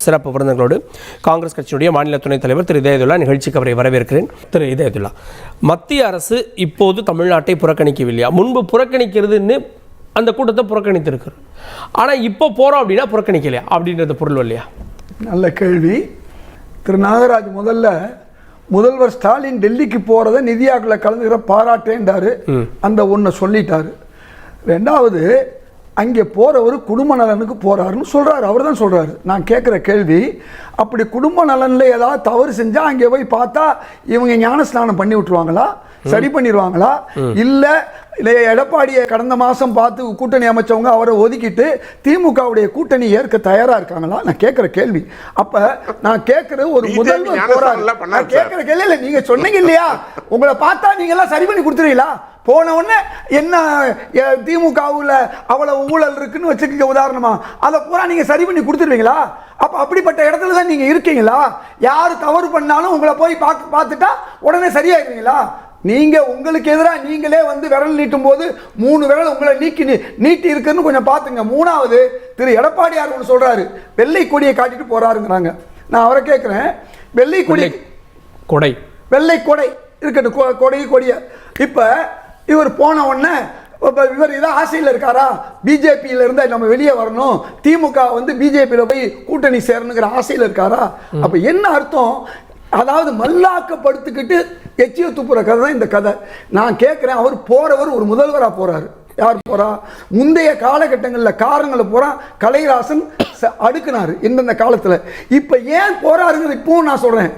சிறப்பு விருந்தினர்களோடு காங்கிரஸ் கட்சியினுடைய மாநில துணைத் தலைவர் திரு இதயதுல்லா நிகழ்ச்சிக்கு அவரை வரவேற்கிறேன். திரு இதயதுல்லா, மத்திய அரசு இப்போது தமிழ்நாட்டை புறக்கணிக்கவில்லையா? முன்பு புறக்கணிக்கிறதுன்னு அந்த கூட்டத்தை புறக்கணித்திருக்கு, ஆனால் இப்போ போகிறோம் அப்படின்னா புறக்கணிக்கலையா அப்படின்றது பொருள் இல்லையா? நல்ல கேள்வி. திரு நாகராஜ் முதல்வர் ஸ்டாலின் டெல்லிக்கு போகிறத நிதி ஆயோக்கில் கலந்துக்கிற பாராட்டேன்றாரு. அந்த ஒன்றை சொல்லிட்டாரு. ரெண்டாவது, அங்கே போகிறவர் குடும்ப நலனுக்கு போகிறாருன்னு சொல்கிறாரு. அவர் தான் சொல்கிறாரு. நான் கேட்குற கேள்வி, அப்படி குடும்ப நலனில் ஏதாவது தவறு செஞ்சால் அங்கே போய் பார்த்தா இவங்க ஞான ஸ்நானம் பண்ணி விட்டுருவாங்களா? சரி பண்ணிடுவாங்களா? இல்லை எடப்பாடியை கடந்த மாதம் பார்த்து கூட்டணி அமைச்சவங்க அவரை ஒதுக்கிட்டு திமுகவுடைய கூட்டணி ஏற்க தயாராக இருக்காங்களா? நான் கேட்குற கேள்வி. அப்போ நான் கேட்குற ஒரு முதல்வர் போறாரு. நான் கேட்குற கேள்வி இல்லை, நீங்கள் சொன்னீங்க இல்லையா, உங்களை பார்த்தா நீங்கள்லாம் சரி பண்ணி கொடுத்துருவீங்களா? போன உடனே என்ன திமுகவில் அவ்வளவு ஊழல் இருக்குன்னு வச்சுக்க உதாரணமா, அதை பூரா நீங்கள் சரி பண்ணி கொடுத்துருவீங்களா? அப்போ அப்படிப்பட்ட இடத்துல தான் நீங்கள் இருக்கீங்களா? யார் தவறு பண்ணாலும் உங்களை போய் பார்த்துட்டா உடனே சரியாயிருவீங்களா? நீங்கள் உங்களுக்கு எதிராக நீங்களே விரல் நீட்டும் போது 3 விரல் உங்களை நீட்டி இருக்குன்னு கொஞ்சம் பார்த்துங்க. மூணாவது, திரு எடப்பாடியார் ஒன்று சொல்கிறாரு, வெள்ளை கொடியை காட்டிட்டு போகிறாருங்கிறாங்க. நான் அவரை கேட்குறேன், வெள்ளை கொடை வெள்ளை கொடை இருக்கட்டும், கொடியை இப்போ இவர் போன உடனே இவர் ஏதோ ஆசையில் இருக்காரா? பிஜேபியில இருந்து நம்ம வெளியே வரணும், திமுக பிஜேபியில் போய் கூட்டணி சேரணுங்கிற ஆசையில் இருக்காரா? அப்போ என்ன அர்த்தம்? அதாவது மல்லாக்கப்படுத்திக்கிட்டு எச்சிய துப்புற கதை தான் இந்த கதை. நான் கேட்குறேன், அவர் போறவர் ஒரு முதல்வராக போறாரு. யார் போறா? முந்தைய காலகட்டங்களில் காரணங்களை போறா கலைராசன் அடுக்குனாரு இந்தந்த காலத்தில். இப்போ ஏன் போறாருங்கிறது இப்பவும் நான் சொல்றேன்.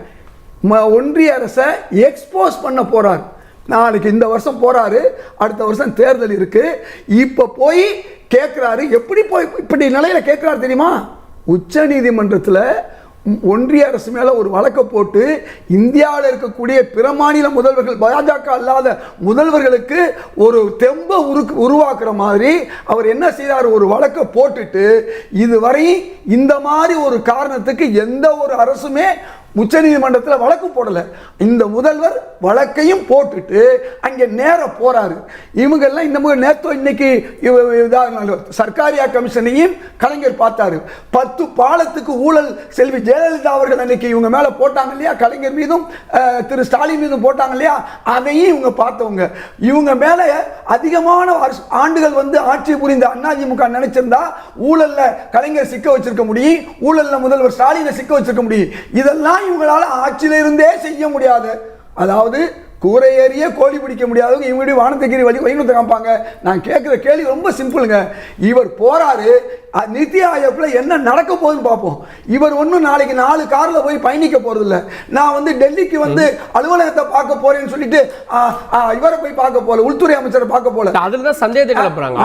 ஒன்றிய அரசை எக்ஸ்போஸ் பண்ண போறாரு. நாளைக்கு இந்த வருஷம் போறாரு, அடுத்த வருஷம் தேர்தல் இருக்கு. இப்போ போய் கேட்கிறாரு. எப்படி போய் இப்படி நிலையில கேட்கிறாரு தெரியுமா? உச்ச நீதிமன்றத்தில் ஒன்றிய அரசு மேல ஒரு வழக்கை போட்டு இந்தியாவில் இருக்கக்கூடிய பிற மாநில முதல்வர்கள், பாஜக அல்லாத முதல்வர்களுக்கு ஒரு தெம்ப உருவாக்குற மாதிரி அவர் என்ன செய்தார்? ஒரு வழக்கை போட்டுட்டு இதுவரை இந்த மாதிரி ஒரு காரணத்துக்கு எந்த ஒரு அரசுமே உச்ச நீதிமன்றத்தில் வழக்கு போடல. இந்த முதல்வர் வழக்கையும் போட்டுட்டு அங்கே நேர போறாரு. இவங்கெல்லாம் இந்த நேரத்தோ இன்னைக்கு சர்க்காரியா கமிஷனையும் கலைஞர் பார்த்தாரு. 10 பாலத்துக்கு ஊழல் செல்வி ஜெயலலிதா அவர்கள் அன்னைக்கு இவங்க மேல போட்டாங்க இல்லையா, கலைஞர் மீதும் திரு ஸ்டாலின் மீதும் போட்டாங்க இல்லையா, அதையும் இவங்க பார்த்தவங்க. இவங்க மேல அதிகமான ஆண்டுகள் ஆட்சி புரிந்த அதிமுக நினைச்சிருந்தா ஊழல்ல கலைஞர் சிக்க வச்சிருக்க முடியும், ஊழல்ல முதல்வர் ஸ்டாலினை சிக்க வச்சிருக்க முடியும். இதெல்லாம் இவங்களால ஆட்சியில இருந்தே செய்ய முடியாது. அதாவது கூரை ஏறிய கோழி பிடிக்க முடியாதவங்க இவங்களுடைய வானத்தகிரி வைகுண்டத்தை காப்பாங்க. நான் கேட்கிற கேள்வி ரொம்ப சிம்பிளுங்க. இவர் போறாரு, நிதி ஆயோக்ல என்ன நடக்க போகுதுன்னு பார்ப்போம். இவர் ஒன்றும் நாளைக்கு 4 கார்ல போய் பயணிக்க போறது இல்லை. நான் டெல்லிக்கு அலுவலகத்தை பார்க்க போறேன்னு சொல்லிட்டு இவரை போய் பார்க்க போல, உள்துறை அமைச்சரை பார்க்க போல. அதுலதான் சந்தேகத்தை கிளப்புறாங்க.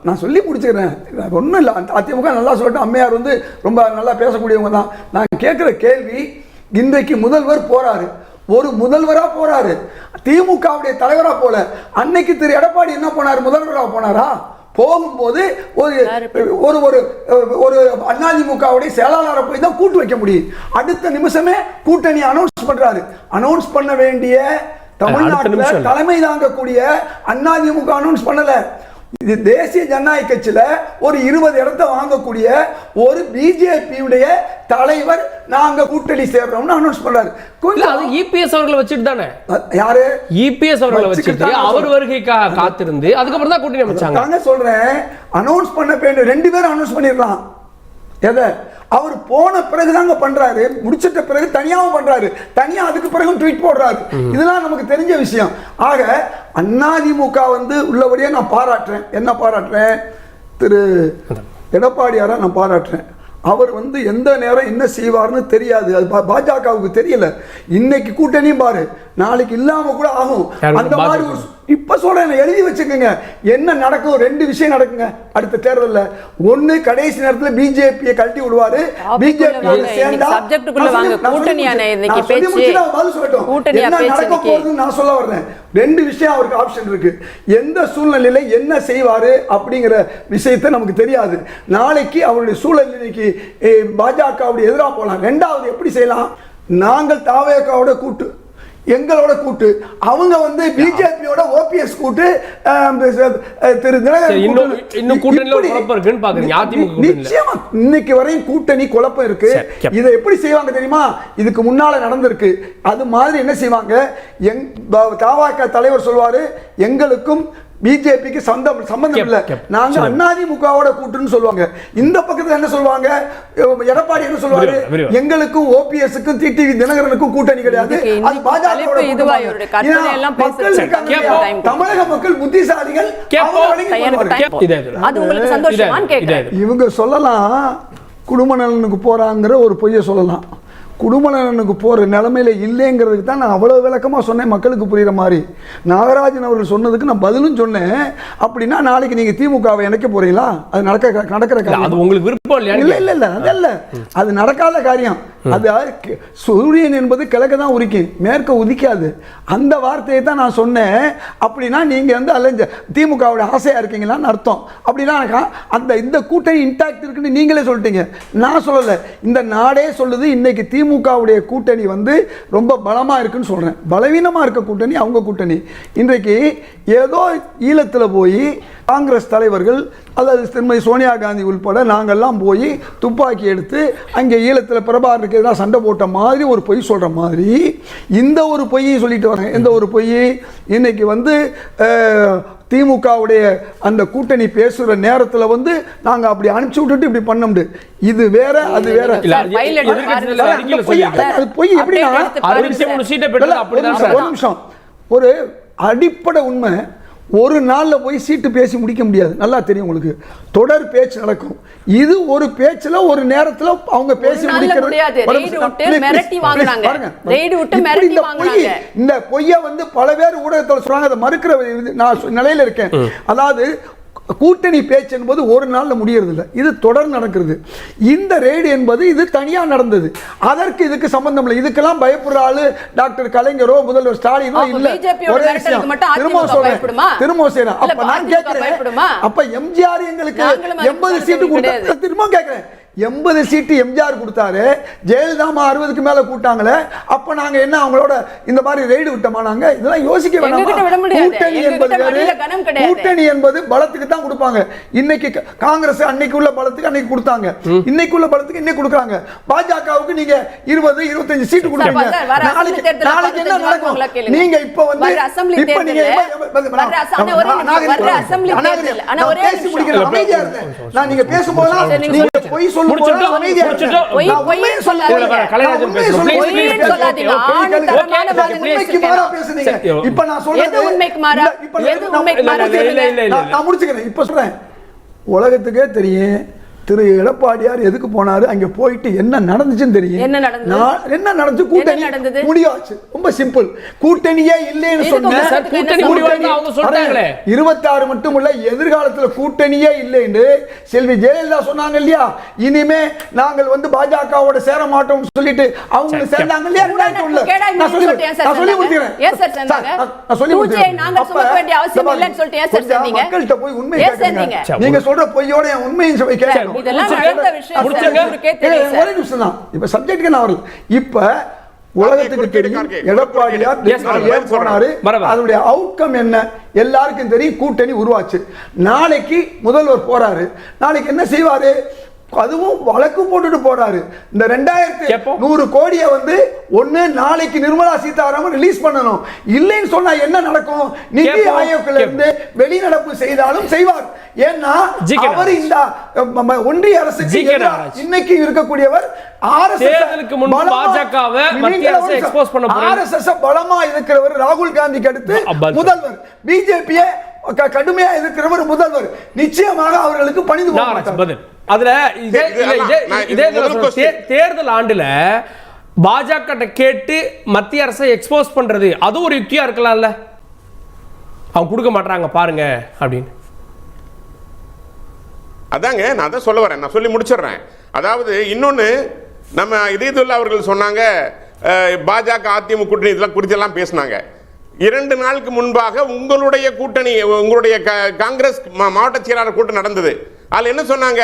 நான் சொல்லி முடிச்சுக்கிறேன், ஒன்றும் இல்லை. அதிமுக நல்லா சொல்லிட்டு அம்மையார் ரொம்ப நல்லா பேசக்கூடியவங்க தான். நான் கேட்கிற கேள்வி, இன்றைக்கு முதல்வர் போறாரு, ஒரு முதல்வரா போறாரு, திமுகவுடைய தலைவரா போல. அன்னைக்கு திரு எடப்பாடி என்ன போனார்? முதல்வரா போனாரா? போகும்போது ஒரு அதிமுகவுடைய செயலாளரை போய் தான் கூட்டு வைக்க முடியும். அடுத்த நிமிஷமே கூட்டணி அனௌன்ஸ் பண்றாரு. அனௌன்ஸ் பண்ண வேண்டிய தமிழ்நாட்டில் தலைமை தாங்கக்கூடிய அதிமுக அனௌன்ஸ் பண்ணல. இது தேசிய ஜனநாயக கட்சியில ஒரு 20 இடத்தை வாங்கக்கூடிய ஒரு பிஜேபியுடைய தலைவர் நாங்க கூட்டணி சேர்றோம்னு அனௌன்ஸ் பண்றாரு. அது இபிஎஸ் அவர்களை வச்சுட்டு தானே, யாரு இபிஎஸ் அவர்களை வச்சுட்டு அவர் வருகைக்காக காத்திருந்து அதுக்கப்புறம் தான் கூட்டணி அமைச்சாங்க. நான் சொல்றேன், அனௌன்ஸ் பண்ண வேண்டும். 2 பேரும் அனௌன்ஸ் பண்ணிடலாம். எதை அவர் போன பிறகுதாங்க பண்றாரு, முடிச்சிட்ட பிறகு தனியாவும் பண்றாரு, தனியா அதுக்கு பிறகு ட்வீட் போடுறாரு. இதெல்லாம் நமக்கு தெரிஞ்ச விஷயம். ஆக அதிமுக உள்ளபடியே நான் பாராட்டுறேன். என்ன பாராட்டுறேன்? திரு எடப்பாடியாரை நான் பாராட்டுறேன். அவர் எந்த நேரம் என்ன செய்வார்னு தெரியாது, அது பாஜகவுக்கு தெரியல. இன்னைக்கு கூட்டணியும் பாரு, நாளைக்கு இல்லாம கூட ஆகும். அந்த மாதிரி இப்ப சொல்றேன், எழுதி வச்சுக்கோங்க. என்ன நடக்கும்? 2 விஷயம் நடக்குங்க அடுத்த தேர்தலில். ஒண்ணு, கடைசி நேரத்தில் பிஜேபியை கழட்டி விடுவாரு. பிஜேபி சேர்ந்தா நடக்க போகுதுன்னு நான் சொல்ல வர்றேன். 2 விஷயம் அவருக்கு ஆப்ஷன் இருக்கு. எந்த சூழ்நிலையில என்ன செய்வாரு அப்படிங்கிற விஷயத்தை நமக்கு தெரியாது. நாளைக்கு அவருடைய சூழல் இன்னைக்கு பாஜகவுடைய எதிராக போலாம். 2வது எப்படி செய்யலாம்? நாங்கள் தாவேகாவோட கூட்டு எங்களோட கூட்டு, அவங்க வந்து பிஜேபியோட ஓபிஎஸ் கூட்டு, திரு நிச்சயமா இன்னைக்கு வரையும் கூட்டணி குழப்பம் இருக்கு. இதை எப்படி செய்வாங்க தெரியுமா? இதுக்கு முன்னால நடந்திருக்கு. அது மாதிரி என்ன செய்வாங்க, தவாக தலைவர் சொல்வாரு, எங்களுக்கும் பிஜேபிக்கு சம்பந்தம் இல்ல, நாங்க அதிமுகவோட கூட்டுன்னு சொல்லுவாங்க. இந்த பக்கத்துல என்ன சொல்லுவாங்க, எடப்பாடி என்ன சொல்லுவாரு, எங்களுக்கும் ஓபிஎஸ்க்கும் டிடிவி தினகரனுக்கும் கூட்டணி கிடையாது, அது பாஜகவோட கூட்டணி. தமிழக மக்கள் புத்திசாலிகள், இவங்க சொல்லலாம் குடும்ப நலனுக்கு போறாங்கிற ஒரு பொய்யை சொல்லலாம். குடும்ப நலனுக்கு போகிற நிலைமையில இல்லைங்கிறதுக்கு தான் நான் அவ்வளோ விளக்கமாக சொன்னேன், மக்களுக்கு புரிகிற மாதிரி. நாகராஜன் அவர்கள் சொன்னதுக்கு நான் பதிலும் சொன்னேன். அப்படின்னா நாளைக்கு நீங்கள் திமுகவை இணைக்க போறீங்களா? அது நடக்கிற காரியம். அது உங்களுக்கு விருப்பம் இல்லையா? இல்லை அதல்ல, அது நடக்காத காரியம். அது சூரியன் என்பது கிழக்க தான் உதிக்கும், மேற்க உதிக்காது. அந்த வார்த்தையை தான் நான் சொன்னேன். அப்படின்னா நீங்கள் வந்து அலைஞ்ச திமுகவோட ஆசையாக இருக்கீங்களான்னு அர்த்தம். அப்படின்னா அந்த இந்த கூட்டணி இன்டாக்ட் இருக்குன்னு நீங்களே சொல்லிட்டீங்க, நான் சொல்லலை. இந்த நாடே சொல்லுது இன்னைக்கு திமுகவுடைய கூட்டணி வந்து ரொம்ப பலமாக இருக்குன்னு சொல்கிறேன். பலவீனமாக இருக்க கூட்டணி அவங்க கூட்டணி. இன்றைக்கு ஏதோ ஈழத்தில் போய் காங்கிரஸ் தலைவர்கள் அல்லது திருமதி சோனியா காந்தி உள்பட நாங்கள்லாம் போய் துப்பாக்கி எடுத்து அங்கே ஈழத்தில் பிரபாகரனுக்கு எதிராக சண்டை போட்ட மாதிரி ஒரு பொய் சொல்கிற மாதிரி இந்த ஒரு பொய்யை சொல்லிட்டு வராங்க. எந்த ஒரு பொய்? இன்னைக்கு வந்து திமுகவுடைய அந்த கூட்டணி பேசுகிற நேரத்தில் வந்து நாங்கள் அப்படி அனுப்பிச்சு விட்டுட்டு இப்படி பண்ண முடியும். இது வேற, அது வேற. அது பொய். எப்படின்னா ஒரு நிமிஷம், ஒரு அடிப்படை உண்மை, ஒரு நாளில் போய் சீட்டு பேசி முடிக்க முடியாது, நல்லா தெரியும் உங்களுக்கு. தொடர் பேச்சு நடக்கும். இது ஒரு பேச்சுல ஒரு நேரத்தில் அவங்க பேசி முடிக்கிறது. இந்த பொய்யை வந்து பல பேர் ஊடகத்தில் சொல்றாங்க, அதை மறுக்கிற நான் நிலையில இருக்கேன். அதாவது கூட்டணி பேச்சு என்பது ஒரு நாள்ல முடியறதில்லை, இது தொடர் நடக்கிறது. இந்த ரெய்டு என்பது இது தனியா நடந்தது, அதற்கு இதுக்கு சம்பந்தம் இல்லை. இதுக்கெல்லாம் பயப்படுற ஆளு டாக்டர் கலைஞரோ முதல்வர் ஸ்டாலினோ இல்ல. ஒரே விஷயம் திரும்ப செய்யறேன். அப்ப நான் கேட்கிறேன், அப்ப எம்ஜிஆர் எங்களுக்கு 80 சீட்டு கொடுத்தாரு, திரும்ப கேட்கிறேன், 80 சீட்டு எம்ஜிஆர் கொடுத்தாரு, ஜெயலலிதா 60க்கு மேல கூட்டாங்களே, அப்ப நாங்க என்ன அவங்களோட இந்த மாதிரி ரெய்டு விட்டோமா? நாங்க இதெல்லாம் யோசிக்க வேண்டாம். கூட்டணி என்பது பலத்துக்கு தான் கொடுப்பாங்க. இன்னைக்கு காங்கிரஸ் அன்னைக்கு உள்ள பலத்துக்கு அன்னைக்கு கொடுத்தாங்க, இன்னைக்கு உள்ள பலத்துக்கு இன்னைக்கு கொடுக்குறாங்க. பாஜகவுக்கு நீங்க 20, 25 சீட்டு கொடுப்பீங்க. நாளைக்கு என்ன நடக்கும்? நீங்க இப்ப வந்து இப்ப நீங்க பேசி முடிக்கிற அமைதியா இருந்தேன் நான். நீங்க பேசும்போது நீங்க பொய் உலகத்துக்கே தெரியும் திரு எடப்பாடியார் எதுக்கு போனாரு, அங்க போயிட்டு என்ன நடந்துச்சுன்னு தெரியும். என்ன நடந்துச்சு? கூட்டணி முடியாச்சு. ரொம்ப சிம்பிள். கூட்டணியே இல்லைன்னு சொன்ன 26 மட்டும் இல்ல, எதிர்காலத்துல கூட்டணியே இல்லைன்னு செல்வி ஜெயலலிதா சொன்னாங்க இல்லையா? இனிமே நாங்கள் வந்து பாஜகவோட சேர மாட்டோம் சொல்லிட்டு அவங்க சேர்ந்தாங்க இல்லையா? மக்கள்கிட்ட போய் உண்மை நீங்க சொல்ற பொய்யோட உண்மையை கேட்கணும். உலகத்துக்கு தெரியும் எடப்பாடியார் ஏன் போனாரு, அதனுடைய அவுட்கம் என்ன எல்லாருக்கும் தெரியும். கூட்டணி உருவாச்சு. நாளைக்கு முதல்வர் போறாரு, நாளைக்கு என்ன செய்வாரு? அதுவும் வழக்கு போட்டுட்டு போறாரு. இந்த 2100 கோடியை வந்து ஒண்ணு நாளைக்கு நிர்மலா சீதாராமன் ரிலீஸ் பண்ணணும். இல்லைன்னு சொன்னா என்ன நடக்கும்? நிதி ஆயோக்ல இருந்து வெளிநடப்பு செய்தாலும் செய்வார். ஏன்னா அவர் இந்த ஒன்றிய அரசுக்கு இன்னைக்கு இருக்கக்கூடியவர். ஆர்எஸ்எஸ் பலமா இருக்கிறவர் ராகுல் காந்திக்கு அடுத்து முதல்வர். பிஜேபியை கடுமையா இருக்கிறவர் முதல்வர். நிச்சயமாக அவர்களுக்கு பணிந்து போக மாட்டார். அதுல தேர்தல் ஆண்டுல பாஜக கேட்டு மத்திய அரசை எக்ஸ்போஸ் பண்றது அது ஒரு யுக்தியா இருக்கலாம்ல. அவங்க கொடுக்க மாட்டாங்க பாருங்க அப்படின்னு. அதாங்க நான் அதான் சொல்ல வரேன், நான் சொல்லி முடிச்சிடுறேன். அதாவது இன்னொன்னு, நம்ம இதயத்துள்ள அவர்கள் சொன்னாங்க பாஜக அதிமுக கூட்டணி இதெல்லாம் குறித்தெல்லாம் பேசினாங்க. 2 நாளுக்கு முன்பாக உங்களுடைய கூட்டணி, உங்களுடைய காங்கிரஸ் மாவட்ட செயலாளர் கூட்டம் நடந்தது. அதில் என்ன சொன்னாங்க?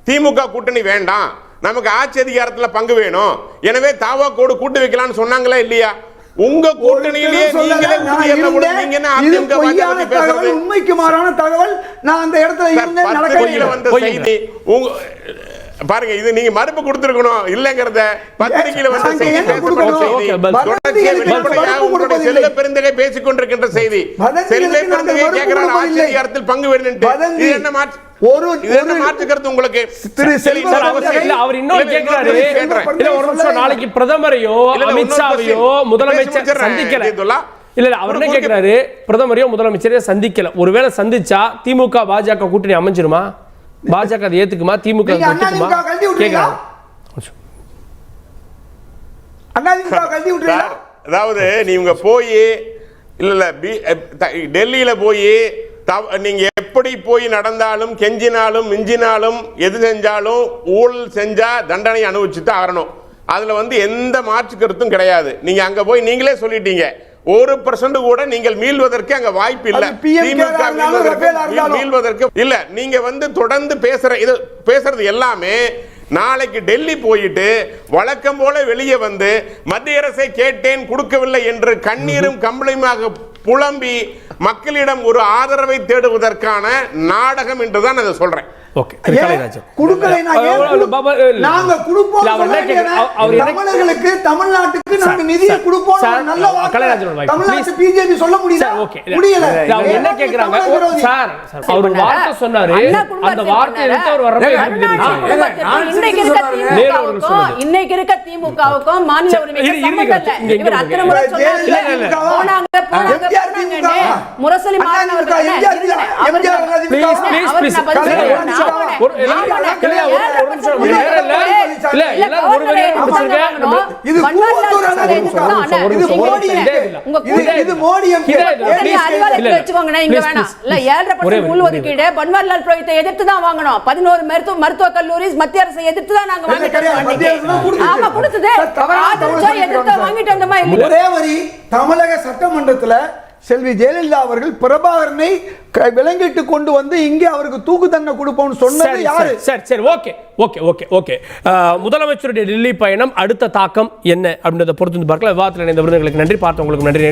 திமுக கூட்டணி வேண்டாம், நமக்கு ஆட்சி அதிகாரத்தில் பங்கு வேணும், எனவே தாவாக்கோடு கூட்டு வைக்கலாம்னு சொன்னாங்களா இல்லையா? உங்க கூட்டணியிலேயே நீங்களே நீங்க என்ன அதிமுக பாஜக பேசுறது? உண்மைக்கு மாறான தகவல். நான் அந்த இடத்துல இருந்தேன், பத்திரிகையில வந்த செய்தி பாருங்க, இது நீங்க மறுப்பு கொடுத்திருக்கணும் இல்லங்கறத. பத்திரிகையில வந்த செய்தி செல்ல பெருந்தகை பேசிக் கொண்டிருக்கின்ற செய்தி. செல்ல பெருந்தகை கேக்குறாங்க ஆட்சியத்தில் பங்கு வேணும். இது என்ன மாற்று கருத்து உங்களுக்கு? அவர் இன்னொரு கேட்கிறாரு, ஒரு நிமிஷம், நாளைக்கு பிரதமரையோ அமித்ஷாவையோ முதலமைச்சர் சந்திக்கல. இல்ல அவர் என்ன கேட்கிறாரு, பிரதமரையோ முதலமைச்சரையோ சந்திக்கல. ஒருவேளை சந்திச்சா திமுக பாஜக கூட்டணி அமைஞ்சிருமா? பாஜக அதை ஏத்துக்குமா? திமுக கேட்கிறாங்க. அதாவது நீங்க போய் இல்ல டெல்லியில போய் நீங்க எப்படி போய் நடந்தாலும் கெஞ்சினாலும் மிஞ்சினாலும் எது செஞ்சாலும் ஊழல் செஞ்சா தண்டனை அனுபவிச்சுட்டு ஆகணும். அதுல எந்த மாற்று கருத்தும் கிடையாது. நீங்க அங்க போய் நீங்களே சொல்லிட்டீங்க, 1% கூட நீங்கள் மீள்வதற்கு அங்க வாய்ப்பு இல்ல. மீள்வதற்கு இல்ல. நீங்க தொடர்ந்து பேசுறது எல்லாமே நாளைக்கு டெல்லி போயிட்டு வழக்கம் போல வெளியே மத்திய அரசை கேட்டேன் கொடுக்கவில்லை என்று கண்ணீரும் கம்பளையுமாக புலம்பி மக்களிடம் ஒரு ஆதரவை தேடுவதற்கான நாடகம் என்றுதான் அதை சொல்றேன். தமிழ்நாட்டுக்கு நாங்க நிதியை கொடுப்போம். தமிழ்நாட்டு பிஜேபி சொல்ல முடியல. என்ன கேக்குறாங்க சார்? அவர் ஒரு வார்த்தை சொன்னாரு, அந்த வார்த்தை எடுத்து அவர் வரவே இன்னைக்கு இருக்க திமுகவுக்கும் மாநில உரிமைக்கு சம்பந்தம் இல்ல. இவர் அத்தனை முறை சொன்னாங்க, போனாங்க முரசொலி பன்வாரிலால் புரோஹித்தை எதிர்த்து தான் வாங்கணும். 11 மருத்துவ கல்லூரி மத்திய அரசை எதிர்த்து தான் நாங்க ஒரே வரி. தமிழக சட்டமன்றத்தில் செல்வி ஜெயலலிதா அவர்கள் பிரபாகரனை விலங்கிட்டு கொண்டு இங்கே அவருக்கு தூக்கு தண்டனை கொடுப்போம்னு சொன்னது யாரு? சரி, ஓகே. முதலமைச்சருடைய டெல்லி பயணம் அடுத்த தாக்கம் என்ன அப்படின்றத பொறுத்து பார்க்கலாம். விவாதத்தில் இணைந்த விருதுகளுக்கு நன்றி, பார்த்தவங்களுக்கு நன்றி.